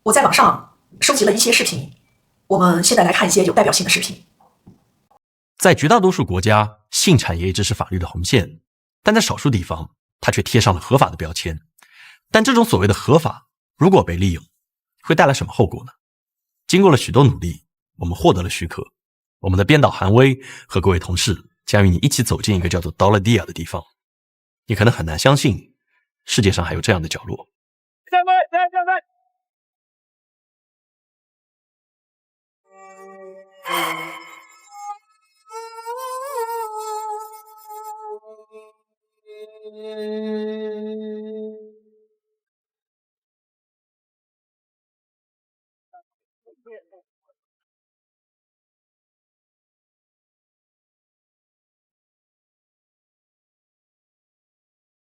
我在网上收集了一些视频，我们现在来看一些有代表性的视频。在绝大多数国家，性产业一直是法律的红线，但在少数地方，它却贴上了合法的标签。但这种所谓的合法，如果被利用，会带来什么后果呢？经过了许多努力，我们获得了许可。我们的编导韩威和各位同事将与你一起走进一个叫做 Dollar Dia 的地方。你可能很难相信，世界上还有这样的角落。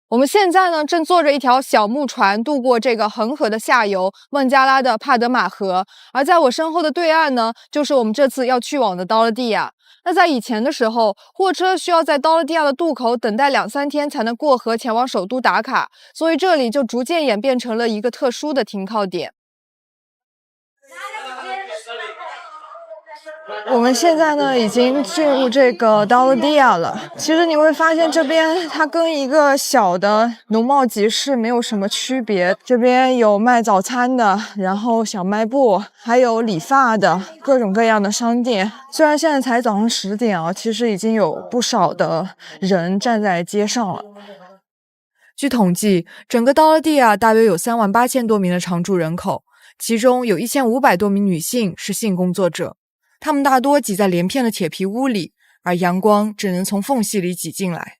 我们现在呢，正坐着一条小木船渡过这个恒河的下游孟加拉的帕德玛河，而在我身后的对岸呢，就是我们这次要去往的刀勒地亚。那在以前的时候，货车需要在刀勒地亚的渡口等待2-3天才能过河前往首都达卡，所以这里就逐渐演变成了一个特殊的停靠点。我们现在呢已经进入这个刀勒地亚了。其实你会发现这边它跟一个小的农贸集市没有什么区别。这边有卖早餐的，然后小卖部，还有理发的，各种各样的商店。虽然现在才早上10点啊，其实已经有不少的人站在街上了。据统计，整个刀勒地亚大约有38000多名的常住人口，其中有1500多名女性是性工作者。他们大多挤在连片的铁皮屋里，而阳光只能从缝隙里挤进来。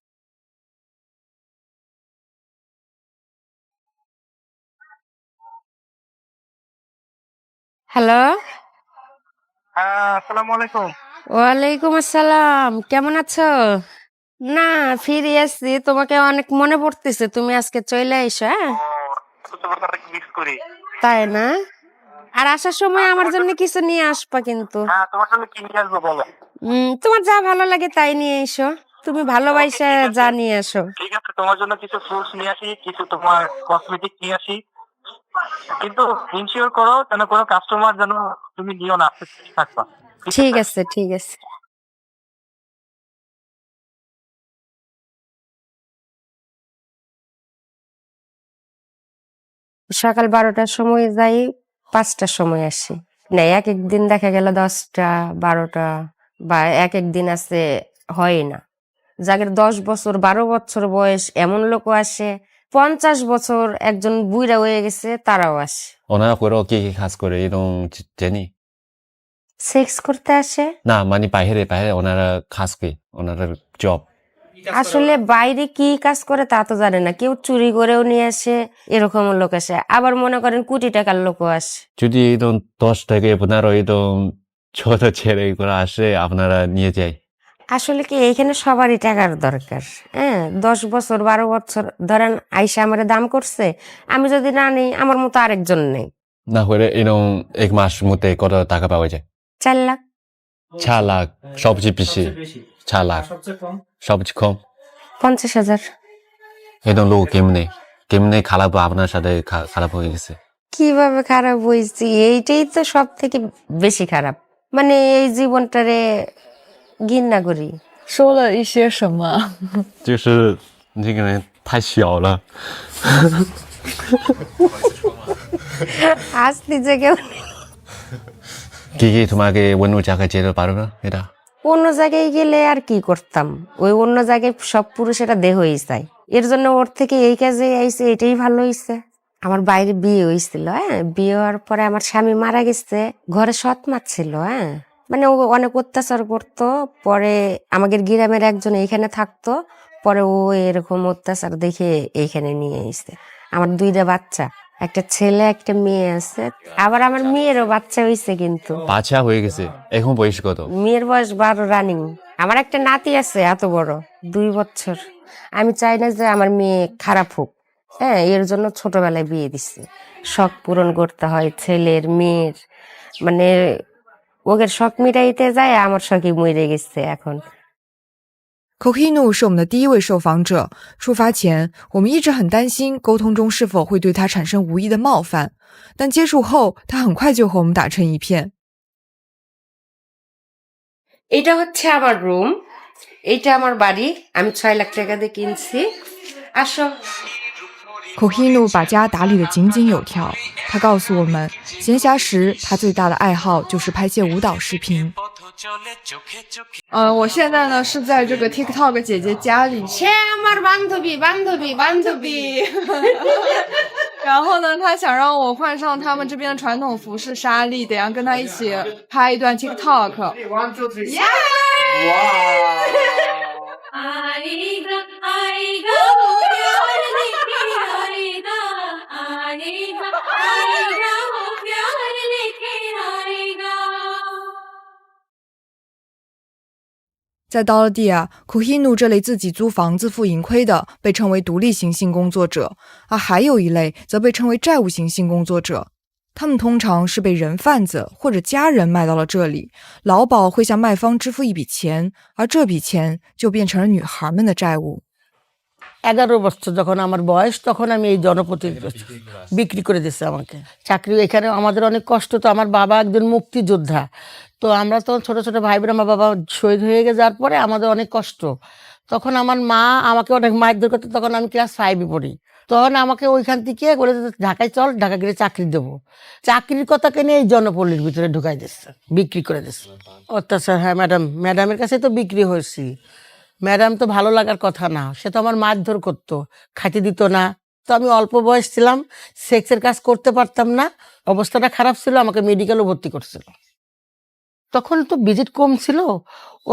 hello, আসসালামু আলাইকুম। ওয়ালাইকুম আসসালাম। কেমন আছো? না, ফিরে আসছি। তোমাকে অনেক মনে পড়তেছে। তুমি আজকে চলে আইসো, হ্যাঁ? ছোটবেলাটা কি মিস করি। তাই না? আর আসার সময় আমার জন্য কিছু নিয়ে আসবা কিন্তু। হ্যাঁ, তোমার জন্য কি নিয়ে আসবো বলো। তোমার যা ভালো লাগে তাই নিয়ে এসো। তুমি ভালোবাসা যা নিয়ে এসো। ঠিক আছে, তোমার জন্য কিছু ফ্রুটস নিয়ে আসি, কিছু তোমার কসমেটিক নিয়ে আসি। কিন্তু ইনশিওর করো যেন কোনো কাস্টমার যেন তুমি নিও না, থাকবা। ঠিক আছে, ঠিক আছে। সকাল 12টার সময় যাই, 5টার সময় আসি। না, এক দিন দেখা গেল 10টা 12টা, বা এক দিন আছে হয় না। যাদের 10 বছর 12 বছর বয়স এমন লোকও আসে, 50 বছর একজন বুইড়া হয়ে গেছে তারাও আসে। ওনারা কি কাজ করে 이런 제니? সেক্স করতে আসে না মানে বাইরে ওনারা কাজ কি, ওনারা জব? আসলে বাইরে কি কাজ করে তা তো জানে না। কেউ চুরি করেও নিয়ে আসে, এরকম লোক আসে। আবার মনে করেন কোটি টাকার লোকও আসে। যদি 이런 10 থেকে 15 이런 ছোট ছেলে এগুলো আসে আপনারা নিয়ে যায়? আসলে কি এইখানে সবারই টাকার দরকার। হ্যাঁ, 10 বছর 12 বছর ধরেন আইসা আমারে দাম করছে, আমি যদি না নেই আমার মতো আরেকজন নেই। না হলে 이런 এক মাস মধ্যে কত টাকা পাওয়া যায়? 4 লাখ। 4 লাখ সবচেয়ে বেশি? 4 লাখ সবচেয়ে কম 50,000। 이런 লোক কেমনে খারাপ আপনার সাথে খারাপ হয়ে গেছে? কিভাবে খারাপ হয়েছি? এইটাই তো সব থেকে বেশি খারাপ। মানে এই জীবনটারে ঘৃণা করি।说了一些什么？就是那个人太小了。আসতে যে কেউ নেই। কি তোমাকে অন্য জায়গায় যেতে পারবে না এটা? অন্য জায়গায় গেলে আর কি করতাম? ওই অন্য জায়গায় সব পুরুষেরা দেহই চায়। এর জন্য ওর থেকে এই কাজে আইছে, এটাই ভালো হয়েছে। আমার বাইরে বিয়ে হয়েছিল, হ্যাঁ। বিয়ে হওয়ার পরে আমার স্বামী মারা গেছে, ঘরে সৎ মারছিল, হ্যাঁ। মানে ও অনেক অত্যাচার করতো। পরে আমাদের গ্রামের একজন এইখানে থাকতো, পরে ও এরকম অত্যাচার দেখে এইখানে নিয়ে এসছে। আমার 2টা বাচ্চা, একটা ছেলে একটা মেয়ে আছে। আবার আমার মেয়েরও বাচ্চা হয়েছে কিন্তু। বাচ্চা হয়ে গেছে? এখন বয়স কত? মেয়ের বয়স 12 রানিং। আমার একটা নাতি আছে এত বড়, 2 বছর। আমি চাই না যে আমার মেয়ে খারাপ হোক, হ্যাঁ। এর জন্য ছোটবেলায় বিয়ে দিচ্ছে। শখ পূরণ করতে হয় ছেলের মেয়ের, মানে ওদের শখ মিটাইতে যায়, আমার শখই মরে গেছে এখন। Kohinoor 是我们的第一位受访者。出发前，我们一直很担心沟通中是否会对他产生无意的冒犯，但接触后，他很快就和我们打成一片。এটা হচ্ছে আমার রুম, এটা আমার বাড়ি, আমি 6 লাখ টাকা দিয়ে কিনছি। আসো। Kohinoor 把家打理得井井有条。他告诉我们，闲暇时他最大的爱好就是拍摄舞蹈视频。我现在呢是在这个 TikTok 姐姐家里。সে আমার বান্ধবী。然后呢，他想让我换上他们这边的传统服饰纱丽，等下跟他一起拍一段 TikTok。耶！在刀勒地亚，Kohinoor 这类自己租房自负盈亏的被称为独立型性工作者，而还有一类则被称为债务型性工作者。他们通常是被人贩子或者家人卖到了这里，劳保会向卖方支付一笔钱，而这笔钱就变成了女孩们的债务。11 বছর যখন আমার বয়স তখন আমি এই জনপতি বিক্রি করে দিয়েছে আমাকে। চাকরি এখানে আমাদের অনেক কষ্ট, তো আমার বাবা একজন মুক্তিযোদ্ধা, তো আমরা তো ছোট ছোট ভাই বোন, আমার বাবা শহীদ হয়ে যাওয়ার পরে আমাদের অনেক কষ্ট। তখন আমার মা আমাকে অনেক মারধর করতো, তখন আমি ক্লাস 5-এ পড়ি। তখন আমাকে ওইখান থেকে বলে ঢাকায় চল, ঢাকা গেলে চাকরি দেবো। চাকরির কথাকে নিয়ে এই জনপল্লীর ভিতরে ঢুকাই দিচ্ছে, বিক্রি করে দিচ্ছে। অত্যাচার, হ্যাঁ ম্যাডামের কাছে তো বিক্রি হয়েছি। ম্যাডাম তো ভালো লাগার কথা না, সে তো আমার মারধর করতো, খাইতে দিত না। তো আমি অল্প বয়স ছিলাম, সেক্সের কাজ করতে পারতাম না, অবস্থাটা খারাপ ছিল, আমাকে মেডিকেলও ভর্তি করছিল। তখন তো ভিজিট কম ছিল,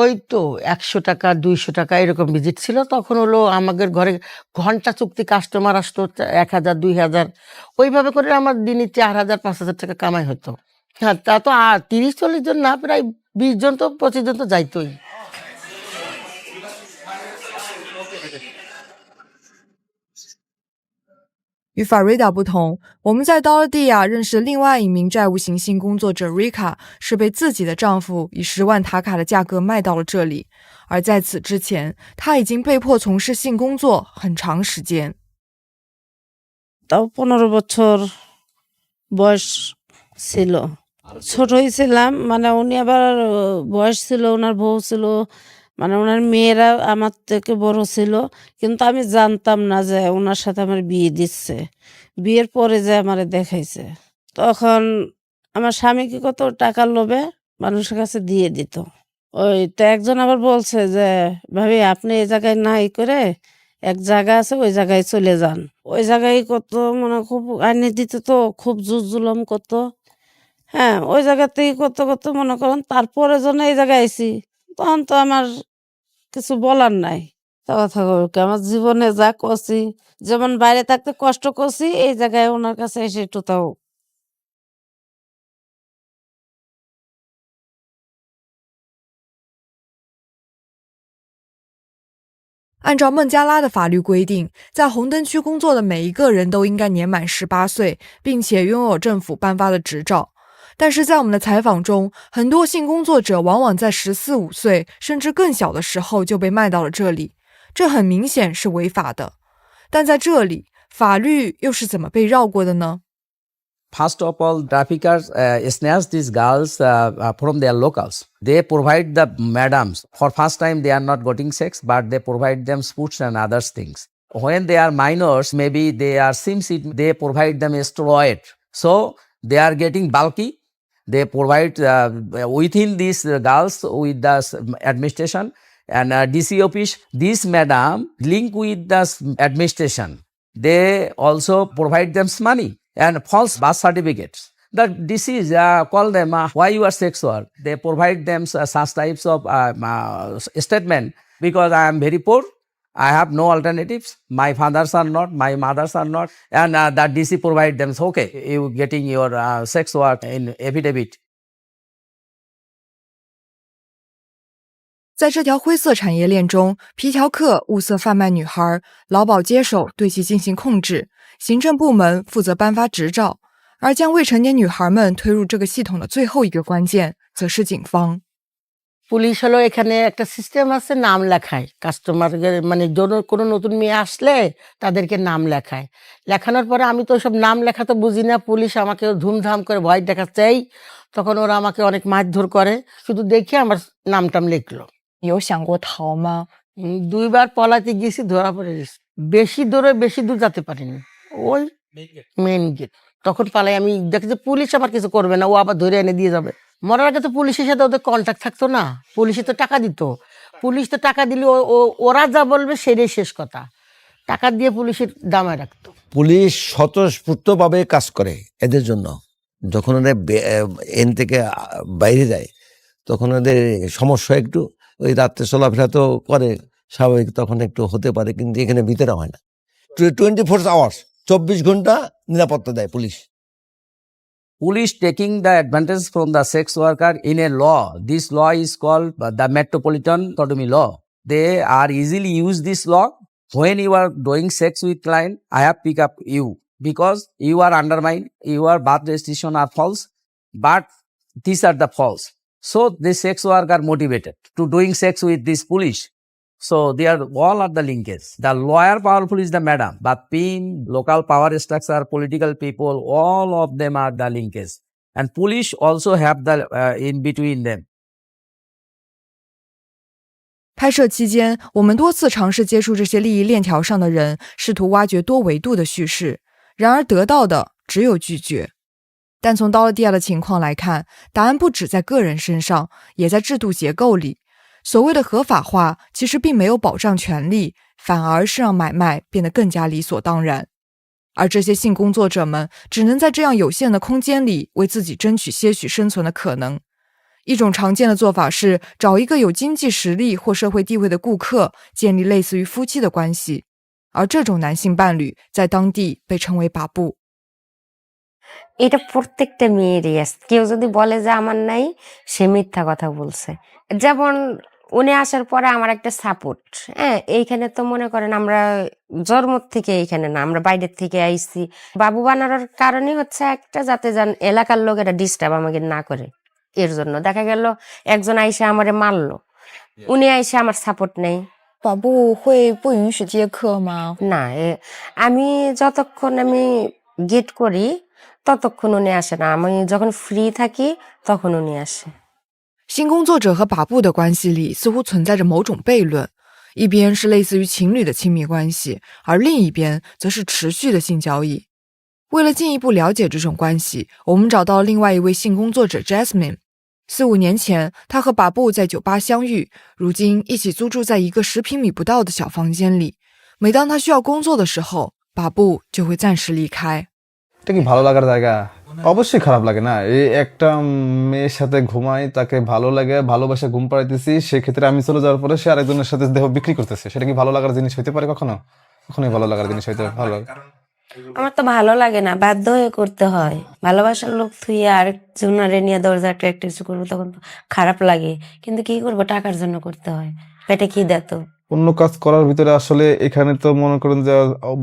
ওই তো 100 টাকা 200 টাকা এরকম ভিজিট ছিল। তখন হলো আমাদের ঘরে ঘন্টা চুক্তি কাস্টমার আসতো 1000 2000, ওইভাবে করে আমার দিনে 4000 5000 টাকা কামাই হতো। হ্যাঁ, তা তো 30-40 জন না, প্রায় 20 জন তো 25 জন তো যাইতোই।与法瑞达不同，我们在刀勒地亚认识另外一名债务型性工作者 Rika， 是被自己的丈夫以10万塔卡的价格卖到了这里，而在此之前，她已经被迫从事性工作很长时间。তাও 15 বছর বয়স ছিল, ছোটই ছিলাম। মানে উনি আবার বয়স ছিল, ওনার বউ ছিল, মানে ওনার মেয়েরা আমার থেকে বড় ছিল, কিন্তু আমি জানতাম না যে ওনার সাথে আমার বিয়ে দিচ্ছে। বিয়ের পরে যে আমারে দেখাইছে, তখন আমার স্বামীকে কত টাকার লোভে মানুষের কাছে দিয়ে দিত। ওই তো একজন আবার বলছে যে ভাবি আপনি এই জায়গায় নাই করে এক জায়গা আছে ওই জায়গায় চলে যান। ওই জায়গায় কত মানে খুব আইনে দিত, তো খুব জুলুম করত। হ্যাঁ, ওই জায়গাতেই কত মনে করেন। তারপরে যখন এই জায়গায় আইছি, তখন তো আমার কিছু বলার নাই। তা কথা আমার জীবনে যা করছি, যেমন বাইরে থাকতে কষ্ট করছি, এই জায়গায় ওনার কাছে এসে একটু তাও।按照孟加拉的法律规定，在红灯区工作的每一个人都应该年满18岁，并且拥有政府颁发的执照。但是在我们的采访中，很多性工作者往往在14、15岁甚至更小的时候就被卖到了这里，这很明显是违法的。但在这里，法律又是怎么被绕过的呢？ First of all, traffickers snatch these girls from their locals. They provide the madams. For first time, they are not getting sex, but they provide them foods and other things. When they are minors, maybe they are SimSit, they provide them steroid. So they are getting bulky. They provide within these girls with the administration and DC office. This madam link with the administration. They also provide them money and false birth certificates. The disease, call them, why you are sexual. They provide them such types of statement, because I am very poor, I have no alternatives, my fathers are not, my mothers are not, and that DC provide them, so okay, you getting your sex work in affidavit. 在这条灰色产业链中，皮条客物色贩卖女孩，劳保接手对其进行控制，行政部门负责颁发执照，而将未成年女孩们推入这个系统的最后一个关键，则是警方。পুলিশ হলো এখানে একটা system আছে, নাম লেখায় customer, মানে কোনো নতুন মেয়ে আসলে তাদেরকে নাম লেখায়। লেখানোর পরে আমি তো সব নাম লেখা তো বুঝি না, পুলিশ আমাকে ধুমধাম করে ভয় দেখাচ্ছেই, তখন ওরা আমাকে অনেক মারধর করে, শুধু দেখে আমার নামটাম লিখলো। 有想过逃吗？ দুইবার পলাতে গেছি, ধরা পড়ে গেছি। বেশি দূর যেতে পারিনি, ওই মেন গেট। তখন পালাই, আমি দেখি যে পুলিশ আমার কিছু করবে না, ও আবার ধরে এনে দিয়ে যাবে। মরার আগে তো পুলিশের সাথে ওদের কন্ট্যাক্ট থাকতো না, পুলিশে তো টাকা দিত, পুলিশ তো টাকা দিলে ওরা যা বলবে সেটাই শেষ কথা, টাকা দিয়ে পুলিশের দামে রাখতো। পুলিশ স্বতঃস্ফূর্তভাবে কাজ করে এদের জন্য। যখন ওদের এন থেকে বাইরে যায় তখন ওদের সমস্যা একটু, ওই রাত্রে চলাফেরা তো করে স্বাভাবিক, তখন একটু হতে পারে, কিন্তু এখানে ভিতরে হয় না। 24 আওয়ার্স, 24 ঘন্টা নিরাপত্তা দেয় police. Police taking the advantage from the sex worker in a law. This law is called the Metropolitan Sodomy Law. They are easily use this law. When you are doing sex with client, I have pick up you because you are undermined, your birth registration are false, but these are the false. So the sex worker are motivated to doing sex with this police. So they are all are the linkage. The lawyer powerful is the madam, but PIN, local power structure, political people, all of them are the linkage. And police also have the in between them. 拍摄期间，我们多次尝试接触这些利益链条上的人，试图挖掘多维度的叙事，然而得到的只有拒绝。但从刀勒蒂亚的情况来看，答案不只在个人身上，也在制度结构里。所谓的合法化，其实并没有保障权利，反而是让买卖变得更加理所当然。而这些性工作者们只能在这样有限的空间里为自己争取些许生存的可能。一种常见的做法是找一个有经济实力或社会地位的顾客，建立类似于夫妻的关系，而这种男性伴侣在当地被称为把布。 এটা প্রত্যেকটা মেয়েরই আছে, কেউ যদি বলে যে আমার নাই, সে মিথ্যা কথা বলছে। যেমন উনি আসার পরে আমার একটা সাপোর্ট, হ্যাঁ, এইখানে তো মনে করেন আমরা জন্ম থেকে এইখানে না, আমরা বাইরের থেকে আইছি। বাবু বানানোর কারণে হচ্ছে একটা, যাতে এলাকার লোকেরা ডিস্টার্ব আমাকে না করে। এর জন্য দেখা গেল একজন আইসা আমারে মারলো, উনি আইসা আমার সাপোর্ট নেই। 保布会不允许接客吗？ না, আমি যতক্ষণ আমি গেট করি ততক্ষণ উনি আসে না, আমি যখন ফ্রি থাকি তখন উনি আসে। 性工作者和把布的关系里似乎存在着某种悖论，一边是类似于情侣的亲密关系，而另一边则是持续的性交易。为了进一步了解这种关系，我们找到另外一位性工作者 Jasmine。4-5年前，她和把布在酒吧相遇，如今一起租住在一个10平米不到的小房间里。每当她需要工作的时候，把布就会暂时离开。 এটা কি ভালো লাগার জায়গা? অবশ্যই খারাপ লাগে না। এই একটা মেয়ের সাথে ঘুমাই, তাকে ভালো লাগে, ভালোবাসা ঘুম পাড়াইতেছি, সেক্ষেত্রে আমি চলে যাওয়ার পরে সে আরেকজনের সাথে দেহ বিক্রি করতেছে, সেটা কি ভালো লাগার জিনিস হইতে পারে? কখনো কখনোই ভালো লাগার জিনিস হইতে ভালো লাগে? আমার তো ভালো লাগে না, বাধ্য হয়ে করতে হয়। ভালোবাসার লোক থুই আরেকজনের নিয়ে দরজা একটা কিছু করবো, তখন তো খারাপ লাগে, কিন্তু কি করবো, টাকার জন্য করতে হয়, পেটে কি দেত। অন্য কাজ করার ভিতরে আসলে এখানে তো মনে করেন যে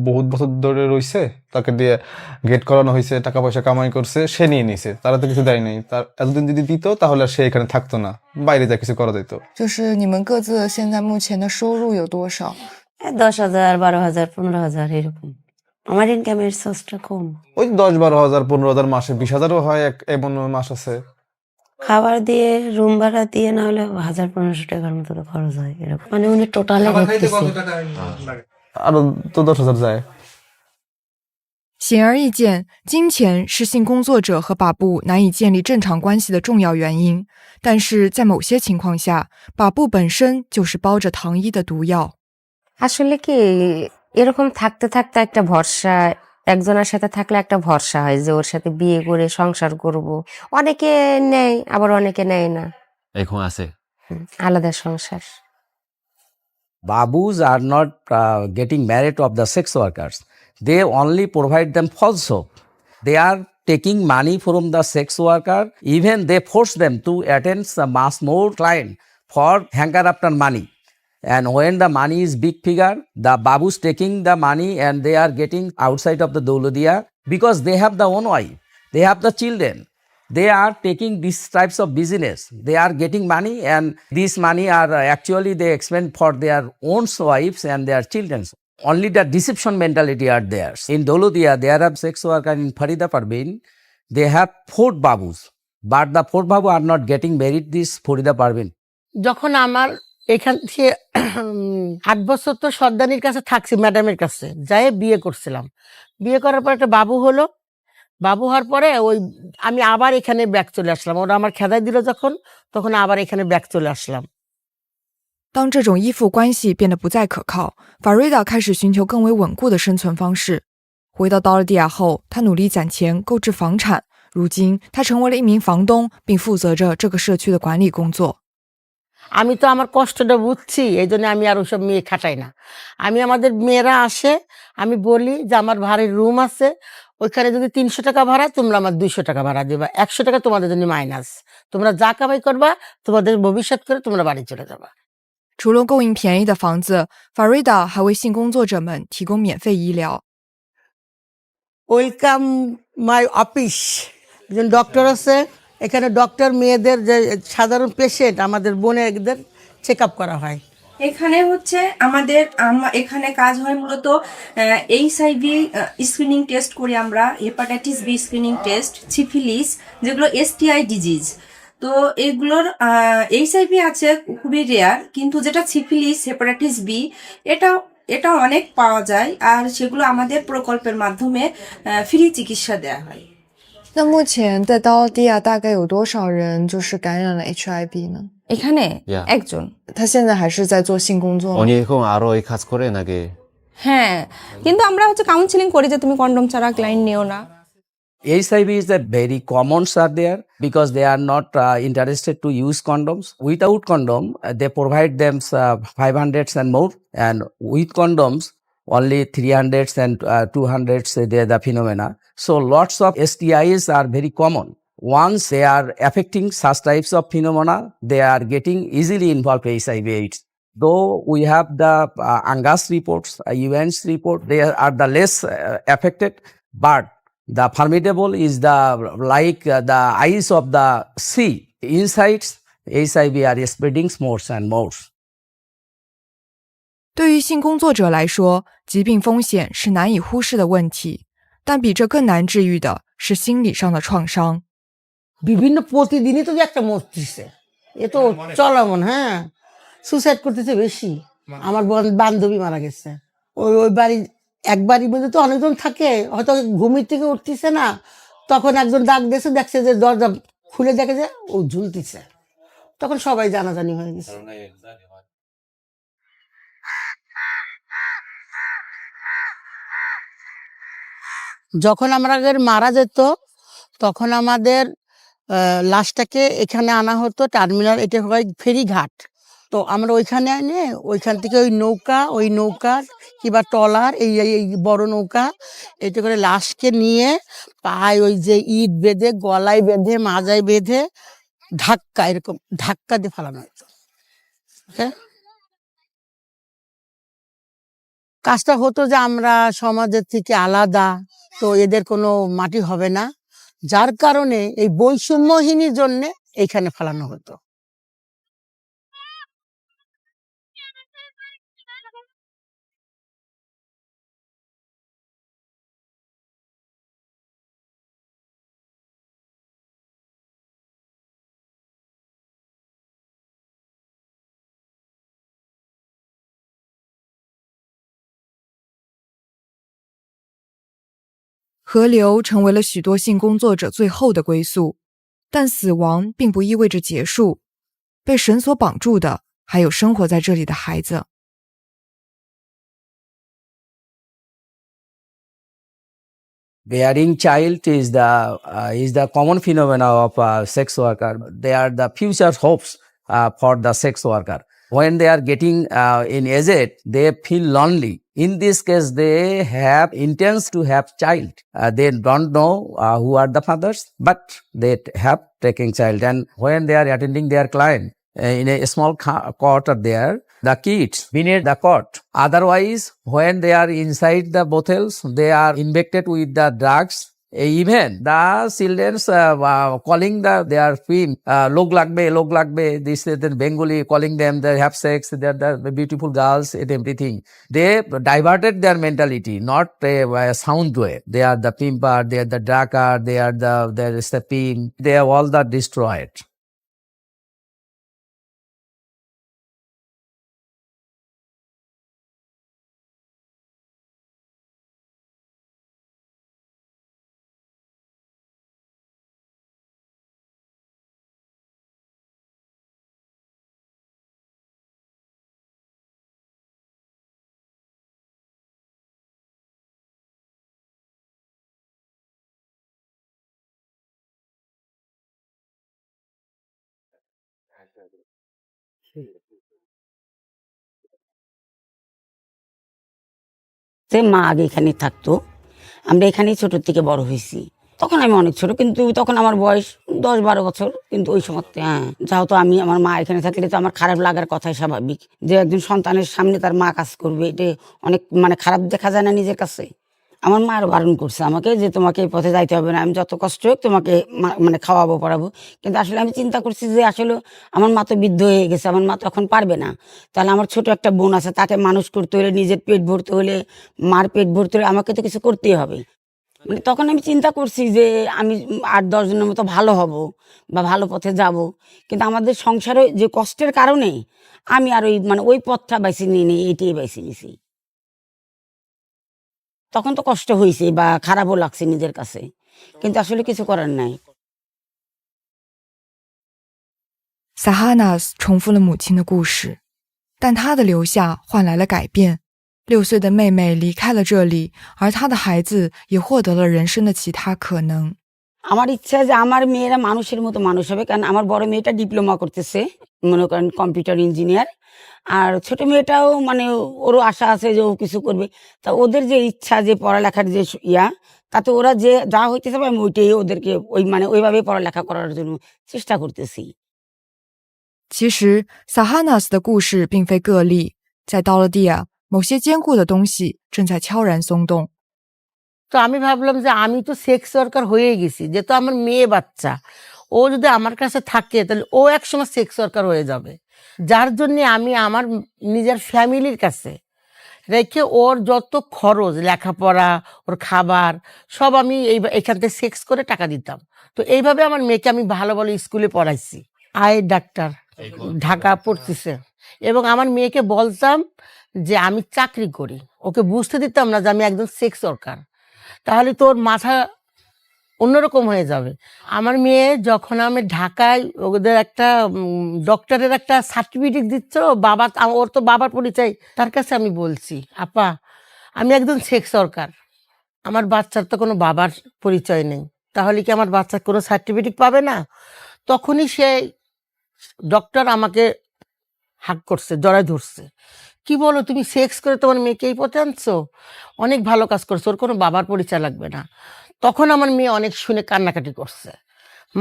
বহুত বছর ধরে রইছে, তাকে দিয়ে গেট করানো হয়েছে, টাকা পয়সা কামাই করছে, সে নিয়ে নিছে, তারা তো কিছু দেয় নাই। তার এতদিন যদি দিত তাহলে সে এখানে থাকতো না, বাইরে যা কিছু করা যেত। 就是你们各自现在目前的收入有多少？ 10,000, 12,000, 15,000 এরকম। আমার ইনকামের সোর্সটা কম। ওই 10-12,000, 15,000 মাসে 20,000ও হয়, এমন মাস আছে। খাবার দিয়ে, রুম ভাড়া দিয়ে না হলে 1,000-1,500 টাকার মতো তো খরচ হয় এরকম। মানে উনি টোটালে আরো তো 10,000 যায়। 显而易见，金钱是性工作者和把布难以建立正常关系的重要原因。但是在某些情况下，把布本身就是包着糖衣的毒药。 আসলে কি, এরকম থাকতে থাকতে একটা ভরসা, একজনের সাথে থাকলে একটা ভরসা হয় যে ওর সাথে বিয়ে করে সংসার করব। অনেকে নেয়, আবার অনেকে নেয় না, এখন আছে আলাদা সংসার। Babus are not getting married of the sex workers. They only provide them falso. They are taking money from the sex worker. Even they force them to attend some mass more client for hanker after money. And when the money is big figure, the babus taking the money and they are getting outside of the Dolodia because they have the own wife, they have the children. They are taking these types of business. They are getting money, and this money are actually they expend for their own wives and their children. Only the deception mentality are there. In Dolodia, there are sex worker in Farida Parveen. They have 4 babus, but the 4 babu are not getting married. This Farida Parveen. যখন আমার এখান থেকে 8 বছর তো সর্দানির কাছে থাকছি, ম্যাডামের কাছে যাই বিয়ে করছিলাম। বিয়ে করার পর একটা বাবু হলো, বাবু হওয়ার পরে ওই আমি আবার এখানে ব্যাক চলে আসলাম। ওরা আমার খেদাই দিল যখন, তখন আবার এখানে ব্যাক চলে আসলাম।当这种依附关系变得不再可靠，法瑞达开始寻求更为稳固的生存方式。回到道尔蒂亚后，他努力攒钱购置房产。如今，他成为了一名房东，并负责着这个社区的管理工作。আমি তো আমার কষ্টটা বুঝছি, এই জন্য আমি আর ওসব মেয়ে খাটাই না। আমি আমাদের মেয়েরা আসে, আমি বলি যে আমার ভাড়ার রুম আছে, ওইখানে যদি 300 টাকা ভাড়া, তোমরা আমার 200 টাকা ভাড়া দেবা, 100 টাকা তোমাদের জন্য মাইনাস। তোমরা যা কামাই করবা তোমাদের ভবিষ্যৎ করে তোমরা বাড়ি চলে যাবা।除了供应便宜的房子，法瑞达还为性工作者们提供免费医疗。ওয়েলকাম মাই অফিস। একজন ডক্টর আছে এখানে, ডক্টর মেয়েদের যে সাধারণ পেশেন্ট আমাদের বোনেদের চেক আপ করা হয়। এখানে হচ্ছে আমাদের এখানে কাজ হয় মূলত HIV স্ক্রিনিং টেস্ট করি আমরা, hepatitis B screening test, syphilis, যেগুলো STI ডিজিজ। তো এগুলোর HIV আছে খুবই রেয়ার, কিন্তু যেটা সিফিলিস, হেপাটাইটিস বি, এটা অনেক পাওয়া যায়, আর সেগুলো আমাদের প্রকল্পের মাধ্যমে ফ্রি চিকিৎসা দেওয়া হয়।那目前在道尔蒂亚大概有多少人就是感染了 HIV 呢？ এখানে Yeah. একজন।他现在还是在做性工作吗？ উনি এখন আরো এই কাজ করে নাকি? হ্যাঁ, কিন্তু আমরা হচ্ছে কাউন্সিলিং করি যে তুমি কন্ডম ছাড়া ক্লায়েন্ট নিও না। HIV is a very commons are there because they are not interested to use condoms. Without condom, they provide them 500s and more, and with condoms, only 300s and 200s, they are the phenomena. So lots of STIs are very common. Once they are affecting such types of phenomena, they are getting easily involved in HIV/AIDS. Though we have the Angas reports, UN's report, they are the less affected, but the formidable is the the eyes of the sea. Inside HIV are spreading more and more. 对于性工作者来说，疾病风险是难以忽视的问题，但比这更难治愈的是心理上的创伤。বিভিন্ন প্রতিদিনই তো যে একটা মরতেছে, এ তো চলমান। হ্যাঁ, suicide করতেছে বেশি। আমার বান্ধবী মারা গেছে, ওই বাড়ি এক বাড়ির মধ্যে তো অনেকজন থাকে, হয়তো ঘুমির থেকে উঠতেছে না, তখন একজন ডাক দিয়েছে, দেখছে যে দরজা খুলে দেখে যে ও ঝুলতেছে, তখন সবাই জানাজানি হয়ে গেছে। যখন আমাদের মারা যেত তখন আমাদের লাশটাকে এখানে আনা হতো টার্মিনাল, এটা হয় ফেরিঘাট। তো আমরা ওইখানে এনে ওইখান থেকে ওই নৌকা কিংবা ট্রলার, এই বড় নৌকা, এটা করে লাশকে নিয়ে পায়ে ওই যে ইট বেঁধে, গলায় বেঁধে, মাজায় বেঁধে, এরকম ধাক্কা দিয়ে ফেলানো হতো। হ্যাঁ, কাজটা হতো যে আমরা সমাজের থেকে আলাদা, তো এদের কোনো মাটি হবে না, যার কারণে এই বৈষম্যহীনের জন্য এইখানে ফেলানো হতো।河流成为了许多性工作者最后的归宿，但死亡并不意味着结束。被绳索绑住的还有生活在这里的孩子。Bearing child is the common phenomena of sex worker. They are the future hopes for the sex worker. When they are getting in age, they feel lonely. In this case, they have intends to have child. They don't know who are the fathers, but they have taking child. And when they are attending their client in a small cot are there, the kids beneath the cot. Otherwise, when they are inside the bottles, they are infected with the drugs Even the children's calling their film log lagbe, this the Bengali calling them they have sex, they're the beautiful girls and everything. They diverted their mentality, not a sound way. They are the pimper, they are the dracker, they are the pimp, they are all that destroyed. যে মা আগে এখানে থাকতো, আমরা এখানেই ছোট থেকে বড় হয়েছি। তখন আমি অনেক ছোট, কিন্তু তখন আমার বয়স 10-12 বছর। কিন্তু ওই সময় যেহেতু আমি আমার মা এখানে থাকলে তো আমার খারাপ লাগার কথাই স্বাভাবিক, যে একজন সন্তানের সামনে তার মা কাজ করবে, এটা অনেক খারাপ দেখা যায় না নিজের কাছে। আমার মা আরো বারণ করছে আমাকে যে তোমাকে এই পথে যাইতে হবে না, আমি যত কষ্ট হোক তোমাকে খাওয়াবো পড়াবো। কিন্তু আসলে আমি চিন্তা করছি যে আসলে আমার মা তো বৃদ্ধ হয়ে গেছে, আমার মা তো এখন পারবে না। তাহলে আমার ছোট একটা বোন আছে, তাকে মানুষ করতে হলে, নিজের পেট ভরতে হলে, মার পেট ভরতে হলে আমাকে তো কিছু করতেই হবে। তখন আমি চিন্তা করছি যে আমি 8-10 জনের মতো ভালো হব বা ভালো পথে যাব। কিন্তু আমাদের সংসারে যে কষ্টের কারণে আমি আর ওই পথটা বাইছে নিয়ে নেই, এটাই বাইছে নিছি। তখন তো কষ্ট হয়েছে বা খারাপও লাগছে নিজের কাছে, কিন্তু আসলে কিছু করার নাই। Sahanas 重复了母亲的故事，但她的留下换来了改变。6岁的妹妹离开了这里，而她的孩子也获得了人生的其他可能。আমার ইচ্ছা যে আমার মেয়েরা মানুষের মতো মানুষ হবে, কারণ আমার বড় মেয়েটা ডিপ্লোমা করতেছে, মনে করেন কম্পিউটার ইঞ্জিনিয়ার। আর ছোট মেয়েটাও ওরও আশা আছে যে ও কিছু করবে। তা ওদের যে ইচ্ছা, যে পড়ালেখার যে তাতে ওরা যে যা হইতে চাবে আমি ওইটাই ওদেরকে ওইভাবে পড়ালেখা করার জন্য চেষ্টা করতেছি।其实 Sahanas 的故事并非个例，在道勒蒂亚，某些坚固的东西正在悄然松动。তো আমি ভাবলাম যে আমি তো সেক্স ওয়ার্কার হয়ে গেছি, যেহেতু আমার মেয়ে বাচ্চা, ও যদি আমার কাছে থাকে তাহলে ও একসময় সেক্স ওয়ার্কার হয়ে যাবে। যার জন্য আমি আমার নিজের ফ্যামিলির কাছে রেখে ওর যত খরচ, লেখাপড়া, ওর খাবার সব আমি এখান থেকে সেক্স করে টাকা দিতাম। তো এইভাবে আমার মেয়েকে আমি ভালো ভালো স্কুলে পড়াইছি। ডাক্তার ঢাকা পড়তেছে, এবং আমার মেয়েকে বলতাম যে আমি চাকরি করি, ওকে বুঝতে দিতাম না যে আমি একজন সেক্স ওয়ার্কার, তাহলে তোর মাথা অন্যরকম হয়ে যাবে। আমার মেয়ে যখন আমি ঢাকায় ওদের একটা ডক্টরের একটা সার্টিফিকেট দিচ্ছিল, ওর তো বাবার পরিচয়, তার কাছে আমি বলছি, আপা আমি একজন সেক্স ওয়ার্কার, আমার বাচ্চার তো কোনো বাবার পরিচয় নেই, তাহলে কি আমার বাচ্চার কোনো সার্টিফিকেট পাবে না? তখনই সে ডক্টর আমাকে হাক করছে, জড়ায় ধরছে, কি বলো তুমি সেক্স করে তোমার মেয়েকে এই পথে আনছো, অনেক ভালো কাজ করছো, ওর কোনো বাবার পরিচয় লাগবে না। তখন আমার মেয়ে অনেক শুনে কান্নাকাটি করছে,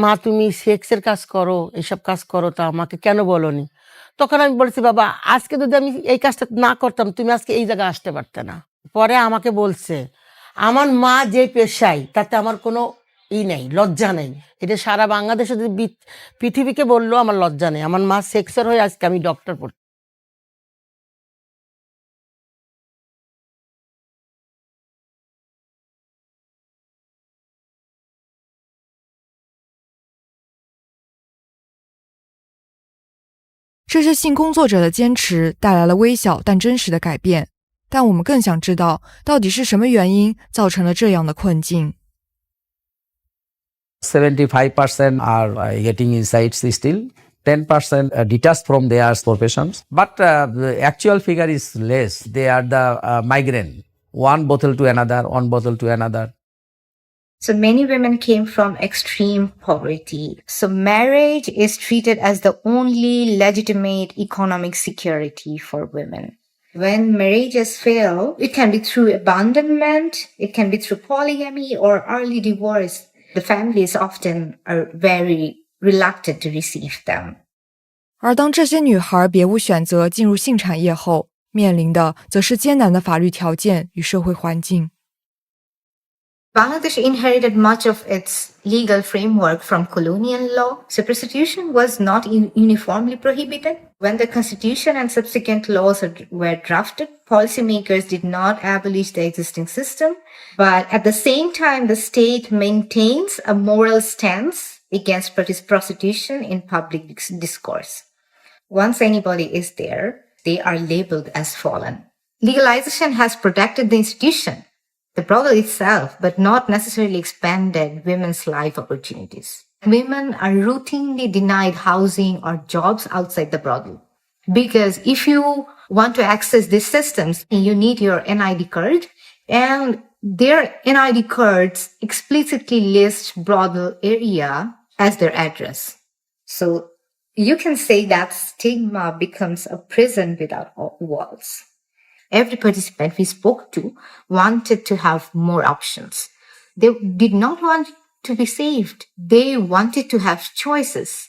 মা তুমি সেক্সের কাজ করো, এইসব কাজ করো, তা আমাকে কেন বলোনি? তখন আমি বলছি, বাবা আজকে যদি আমি এই কাজটা না করতাম তুমি আজকে এই জায়গায় আসতে পারতে না। পরে আমাকে বলছে, আমার মা যে পেশায় তাতে আমার কোনো নেই, লজ্জা নেই। এটা সারা বাংলাদেশে যদি পৃথিবীকে বললো আমার লজ্জা নেই, আমার মা সেক্সের হয়ে আজকে আমি doctor পড়ছি।这是性工作者的坚持带来了微小但真实的改变，但我们更想知道，到底是什么原因造成了这样的困境。75% are getting insights still. 10% detached from their professions, but the actual figure is less. They are the migrant, one bottle to another, one bottle to another. So many women came from extreme poverty. So marriage is treated as the only legitimate economic security for women. When marriages fail, it can be through abandonment, it can be through polygamy or early divorce. The families often are very reluctant to receive them. 而当这些女孩别无选择进入性产业后，面临的则是艰难的法律条件与社会环境。Bangladesh inherited much of its legal framework from colonial law, so prostitution was not uniformly prohibited. When the constitution and subsequent laws were drafted, policymakers did not abolish the existing system, but at the same time, the state maintains a moral stance against prostitution in public discourse. Once anybody is there, they are labeled as fallen. Legalization has protected the institution, the brothel itself, but not necessarily expanded women's life opportunities. Women are routinely denied housing or jobs outside the brothel. Because if you want to access these systems, you need your NID card, and their NID cards explicitly list brothel area as their address. So you can say that stigma becomes a prison without walls. Every participant we spoke to wanted to have more options. They did not want to be saved. They wanted to have choices.